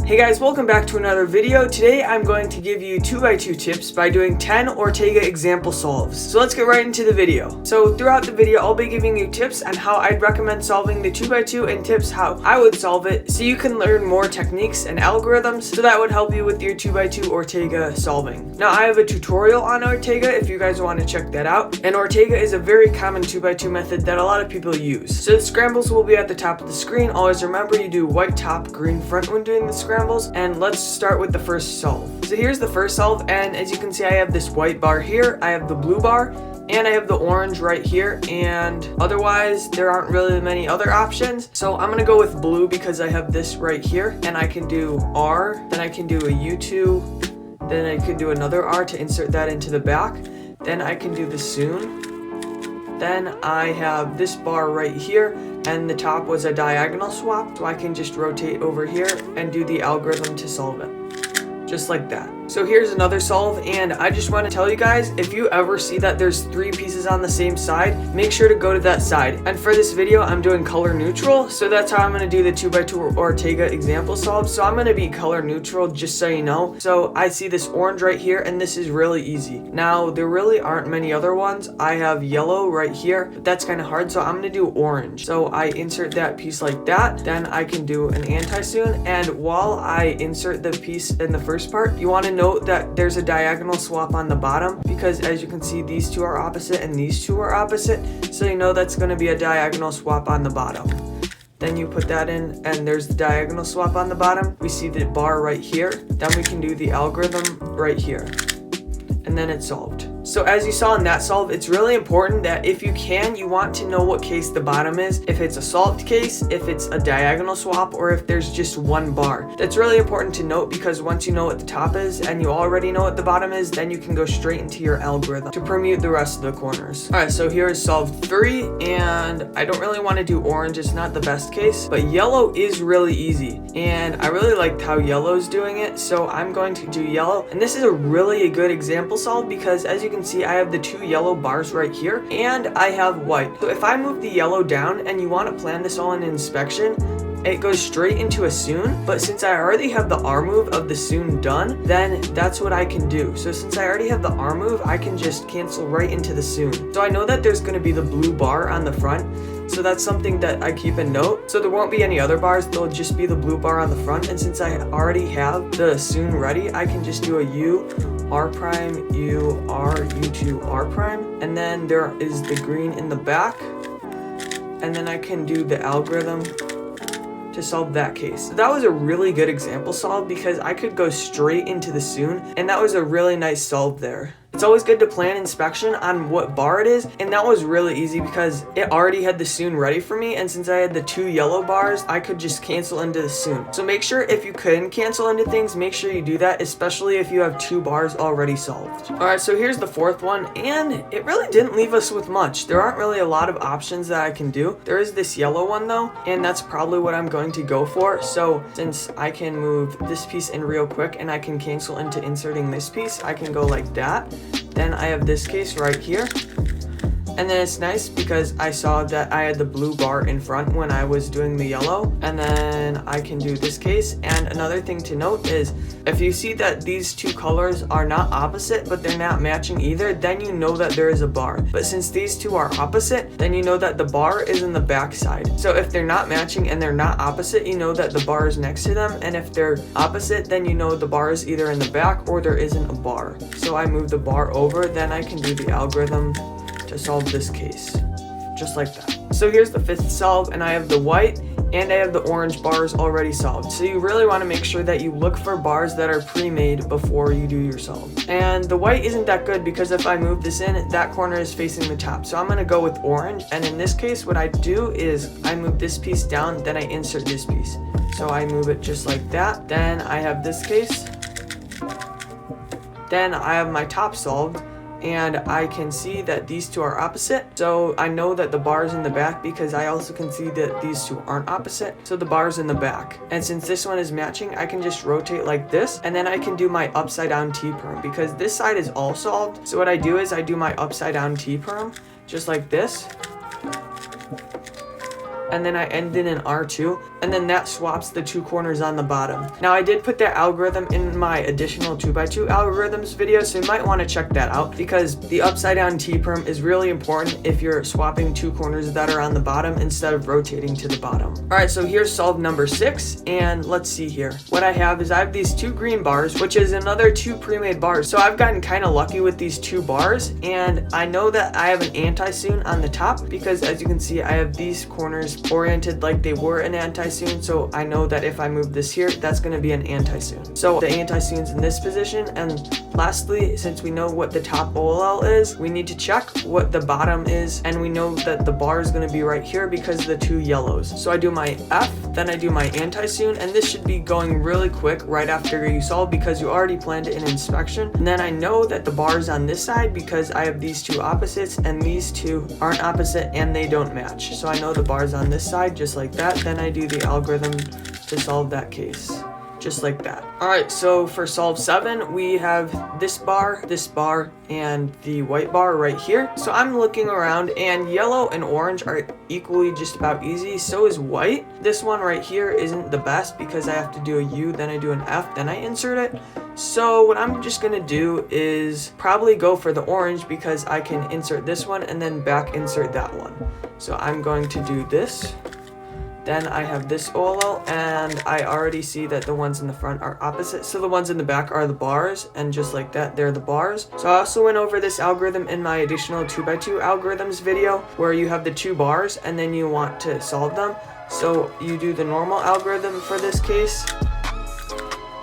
Hey guys, welcome back to another video. Today I'm going to give you 2x2 tips by doing 10 Ortega example solves. So let's get right into the video. So throughout the video, I'll be giving you tips on how I'd recommend solving the 2x2 and tips how I would solve it, so you can learn more techniques and algorithms so that would help you with your 2x2 Ortega solving. Now I have a tutorial on Ortega if you guys want to check that out. And Ortega is a very common 2x2 method that a lot of people use. So the scrambles will be at the top of the screen. Always remember you do white top, green front when doing the scrambles. And let's start with the first solve. So here's the first solve, and as you can see I have this white bar here, I have the blue bar, and I have the orange right here, and otherwise there aren't really many other options. So I'm gonna go with blue because I have this right here, and I can do R, then I can do a U2, then I can do another R to insert that into the back, then I can do the soon. Then I have this bar right here, and the top was a diagonal swap, so I can just rotate over here and do the algorithm to solve it. Just like that. So here's another solve, and I just want to tell you guys, if you ever see that there's 3 pieces on the same side, make sure to go to that side. And for this video, I'm doing color neutral, so that's how I'm going to do the 2x2 Ortega example solve. So I'm going to be color neutral, just so you know. So I see this orange right here, and this is really easy. Now, there really aren't many other ones. I have yellow right here, but that's kind of hard, so I'm going to do orange. So I insert that piece like that, then I can do an anti-soon, and while I insert the piece in the first part, you want to note that there's a diagonal swap on the bottom, because as you can see these two are opposite and these two are opposite, so you know that's going to be a diagonal swap on the bottom. Then you put that in, and there's the diagonal swap on the bottom. We see the bar right here, then we can do the algorithm right here, and then it's solved. So as you saw in that solve, it's really important that if you can, you want to know what case the bottom is, if it's a solved case, if it's a diagonal swap, or if there's just one bar. That's really important to note, because once you know what the top is and you already know what the bottom is, then you can go straight into your algorithm to permute the rest of the corners. Alright, so here is solve 3, and I don't really want to do orange, it's not the best case, but yellow is really easy, and I really liked how yellow's doing it, so I'm going to do yellow. And this is a really good example solve, because as you can see I have the 2 yellow bars right here, and I have white. So if I move the yellow down and you want to plan this all in inspection, it goes straight into a soon, but since I already have the R move of the soon done, then that's what I can do. So since I already have the R move, I can just cancel right into the soon. So I know that there's going to be the blue bar on the front, so that's something that I keep a note. So there won't be any other bars, there'll just be the blue bar on the front, and since I already have the soon ready, I can just do a U, R prime, U, R, U2, R prime, and then there is the green in the back, and then I can do the algorithm to solve that case. So that was a really good example solve, because I could go straight into the soon, and that was a really nice solve there. It's always good to plan inspection on what bar it is, and that was really easy because it already had the soon ready for me, and since I had the 2 yellow bars, I could just cancel into the soon. So make sure if you couldn't cancel into things, make sure you do that, especially if you have 2 bars already solved. Alright, so here's the 4th one, and it really didn't leave us with much. There aren't really a lot of options that I can do. There is this yellow one though, and that's probably what I'm going to go for. So since I can move this piece in real quick and I can cancel into inserting this piece, I can go like that. Then I have this case right here, and then it's nice because I saw that I had the blue bar in front when I was doing the yellow, and then I can do this case. And another thing to note is if you see that these 2 colors are not opposite but they're not matching either, then you know that there is a bar. But since these 2 are opposite, then you know that the bar is in the back side. So if they're not matching and they're not opposite, you know that the bar is next to them, and if they're opposite, then you know the bar is either in the back or there isn't a bar. So I move the bar over, then I can do the algorithm to solve this case, just like that. So here's the 5th solve, and I have the white and I have the orange bars already solved. So you really want to make sure that you look for bars that are pre-made before you do your solve. And the white isn't that good, because if I move this in, that corner is facing the top. So I'm going to go with orange, and in this case what I do is I move this piece down, then I insert this piece. So I move it just like that. Then I have this case. Then I have my top solved, and I can see that these 2 are opposite, so I know that the bar is in the back because I also can see that these 2 aren't opposite, so the bar is in the back. And since this one is matching, I can just rotate like this, and then I can do my upside down T-perm, because this side is all solved. So what I do is I do my upside down T-perm just like this, and then I end in an R2. and then that swaps the 2 corners on the bottom. Now I did put that algorithm in my additional 2x2 algorithms video, so you might want to check that out because the upside down T-perm is really important if you're swapping 2 corners that are on the bottom instead of rotating to the bottom. Alright, so here's solve number 6, and let's see here. What I have is I have these 2 green bars, which is another 2 pre-made bars. So I've gotten kind of lucky with these 2 bars, and I know that I have an anti-soon on the top because as you can see I have these corners oriented like they were an anti-soon, so I know that if I move this here, that's going to be an anti-soon. So the anti-soon's in this position, and lastly, since we know what the top OLL is, we need to check what the bottom is, and we know that the bar is going to be right here because of the 2 yellows. So I do my F, then I do my anti-soon, and this should be going really quick right after you solve because you already planned it in inspection. And then I know that the bar is on this side because I have these 2 opposites, and these 2 aren't opposite and they don't match. So I know the bar is on this side just like that. Then I do the algorithm to solve that case. Just like that. Alright, so for solve 7, we have this bar, and the white bar right here. So I'm looking around, and yellow and orange are equally just about easy. So is white. This one right here isn't the best because I have to do a U, then I do an F, then I insert it. So what I'm just gonna do is probably go for the orange because I can insert this one and then back insert that one. So I'm going to do this. Then I have this OLL, and I already see that the ones in the front are opposite, so the ones in the back are the bars, and just like that, they're the bars. So I also went over this algorithm in my additional 2x2 algorithms video, where you have the 2 bars, and then you want to solve them. So you do the normal algorithm for this case,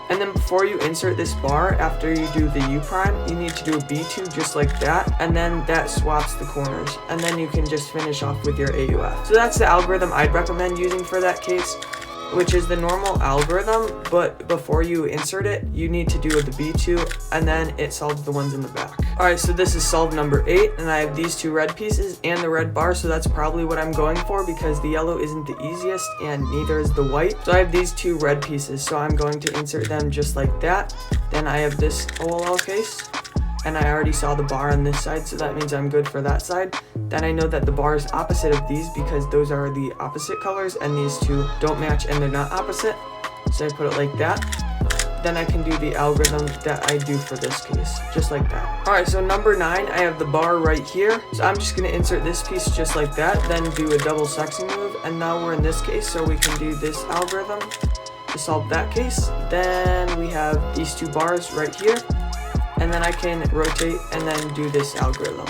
and then before you insert this bar, after you do the U prime, you need to do a B2 just like that, and then that swaps the corners, and then you can just finish off with your AUF. So that's the algorithm I'd recommend using for that case, which is the normal algorithm, but before you insert it, you need to do the B2, and then it solves the ones in the back. Alright, so this is solve number 8, and I have these 2 red pieces and the red bar, so that's probably what I'm going for because the yellow isn't the easiest, and neither is the white. So I have these 2 red pieces, so I'm going to insert them just like that. Then I have this OLL case, and I already saw the bar on this side, so that means I'm good for that side. Then I know that the bar is opposite of these because those are the opposite colors, and these 2 don't match and they're not opposite. So I put it like that. Then I can do the algorithm that I do for this case, just like that. Alright, so number 9, I have the bar right here. So I'm just going to insert this piece just like that, then do a double sexing move, and now we're in this case, so we can do this algorithm to solve that case. Then we have these 2 bars right here, and then I can rotate and then do this algorithm.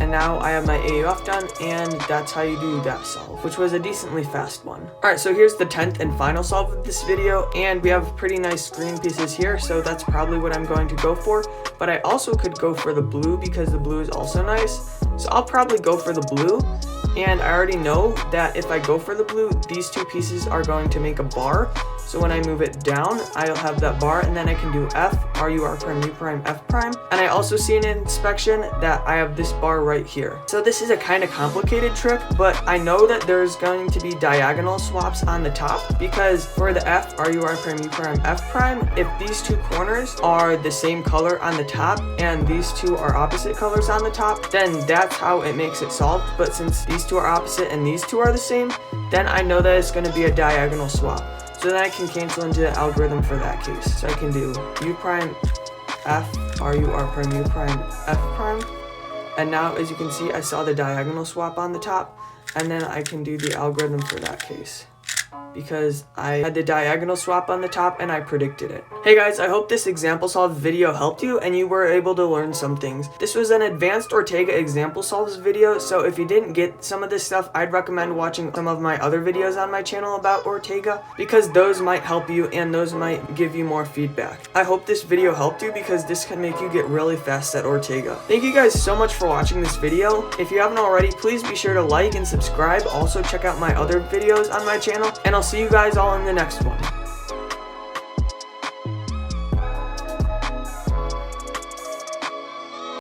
And now I have my AUF done, and that's how you do that solve, which was a decently fast one. Alright, so here's the 10th and final solve of this video, and we have pretty nice green pieces here, so that's probably what I'm going to go for. But I also could go for the blue because the blue is also nice, so I'll probably go for the blue. And I already know that if I go for the blue, these 2 pieces are going to make a bar. So when I move it down, I'll have that bar, and then I can do F, RU, R prime, U prime, F prime. And I also see in inspection that I have this bar right here. So this is a kind of complicated trick, but I know that there's going to be diagonal swaps on the top, because for the F, RU, R prime, U prime, F prime, if these 2 corners are the same color on the top, and these 2 are opposite colors on the top, then that's how it makes it solved. But since these 2 are opposite and these 2 are the same, then I know that it's going to be a diagonal swap. So then I can cancel into the algorithm for that case. So I can do U prime, F, RU, R prime, U prime, F prime. And now, as you can see, I saw the diagonal swap on the top. And then I can do the algorithm for that case, because I had the diagonal swap on the top and I predicted it. Hey guys, I hope this example solve video helped you and you were able to learn some things. This was an advanced Ortega example solves video, so if you didn't get some of this stuff, I'd recommend watching some of my other videos on my channel about Ortega, because those might help you and those might give you more feedback. I hope this video helped you because this can make you get really fast at Ortega. Thank you guys so much for watching this video. If you haven't already, please be sure to like and subscribe. Also check out my other videos on my channel, and I'll see you guys all in the next one.